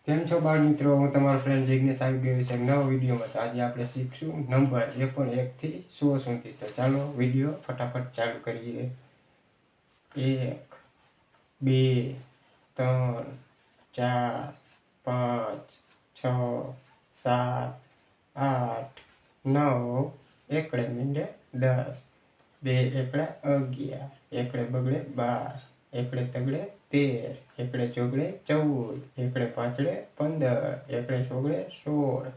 કેમ છો બાળ મિત્રો? હું તમારો ફ્રેન્ડ જિગ્નેશ આવી ગયો છે નવા વિડીયોમાં. તો આજે આપણે શીખશું નંબર એ પણ 1 થી 100 સુધી. તો ચાલો વિડીયો ફટાફટ ચાલુ કરીએ. 1 2 3 4 5 6 7 8 9 એકડે મીંડે 10 2 એકડા 11 એકડે બગડે 12 એકડે તગડે 13 એકડે ચોગડે 14 એકડે પાંચડે 15 એકડે ચોગડે 16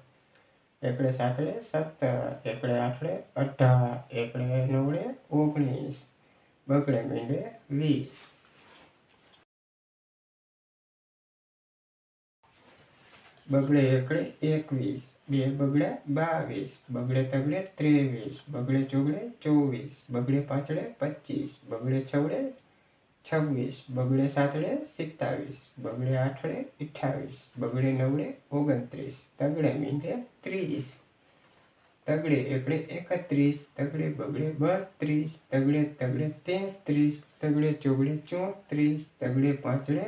એકડે સાતડે 17 એકડે આઠડે 18 એકડે નવડે 19 બગડે મીંડે 20 બગડે એકડે 21 બે બગડે 22 બગડે તગડે 23 બગડે ચોગડે 24 બગડે પાંચડે 25 બગડે છવડે 26 બગડે સાતડે 27 બગડે આઠડે 28 બગડે નવડે 29 તગડે મીંડે 30 તગડે એકડે 31 તગડે બગડે 32 તગડે તગડે 33 તગડે ચોગડે 34 તગડે પાંચડે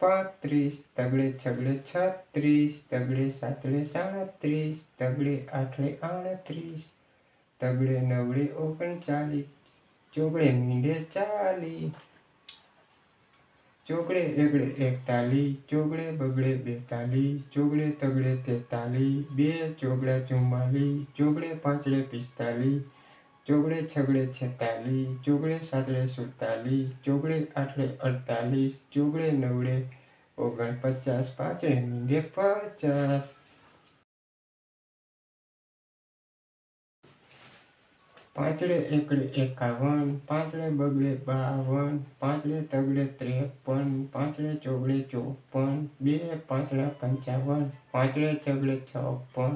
35 તગડે છગડે 36 તગડે સાતડે 37 તગડે આઠડે 38 તગડે નવડે 39 ચોગડે મીંડે 40 ચોગડે એકડે 41 ચોગડે બગડે 42 ચોગડે તગડે 43 બે ચોગડા 44 ચોગડે પાંચડે 45 ચોગડે છગડે 46 ચોગડે સાતડે 47 ચોગડે આઠડે 48 ચોગડે નવડે 49 પાંચડે મીંડે 50 પાંચડે એકડે 51 પાંચડે બગડે 52 પાંચડે તગડે 53 પાંચડે ચોગડે 54 બે પાંચડા 55 પાંચડે છગડે 56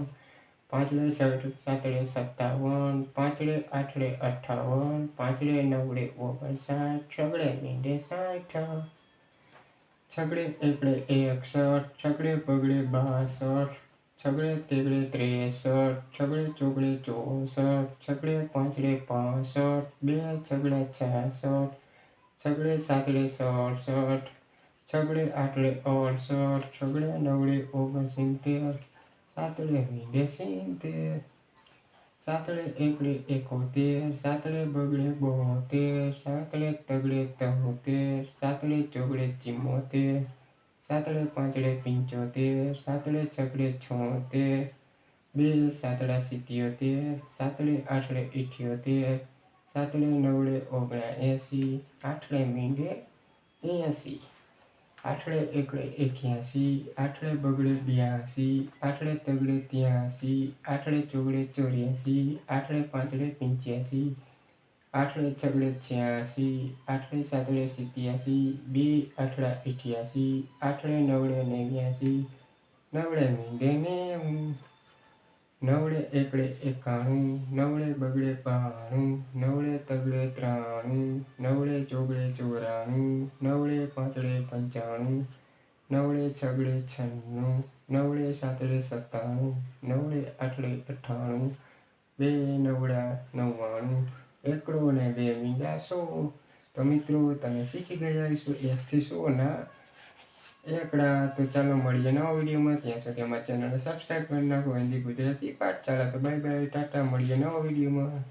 પાંચડે સાતડે 57 પાંચડે આઠડે 58 પાંચડે નવડે 59 છગડે મીંડે 60 છગડે એકડે 61 છગડે બગડે 62 છગડે તેગડે 63 છગડે ચોગડે 64 છગડે પાંચડે 65 બે છગડા 66 છગડે સાતડે 67 છગડે આઠડે 68 છગડે નવડે 69 સાતડે મીંડે 70 સાતડે એકડે 71 સાતડે બગડે 72 સાતડે તગડે 73 સાતડે ચોગડે 74 સાતડે પાંચડે 75 સાતડે છગડે 76 બે સાતડા 77 સાતડે આઠડે 78 સાતડે નવડે 79 આઠડે મીંડે 80 આઠડે એકડે 81 આઠડે બગડે 82 આઠડે તગડે 83 આઠડે ચોગડે 84 આઠડે પાંચડે 85 આઠડે છગડે 86 આઠડે સાતડે 87 બે આઠડા 88 આઠડે નવડે 89 નવડે મીંડે 90 નવડે એકડે 91 નવડે બગડે 92 નવડે તગડે 93 નવડે ચોગડે 94 નવડે પાંચડે 95 નવડે છગડે 96 નવડે સાતડે 97 નવડે આઠડે 98 બે નવડા 99 એકડો ને બે મીંડા 100. તો મિત્રો તમે શીખી ગયા હશો 1 થી 100 ના એકડા. તો ચાલો મળીએ નવા વિડીયોમાં. ત્યાં સુધી અમારી ચેનલને સબસ્ક્રાઈબ કરી નાખો. હિન્દી ગુજરાતી પાઠશાળા. તો બાય બાય, ટાટા, મળીએ નવા વિડીયોમાં.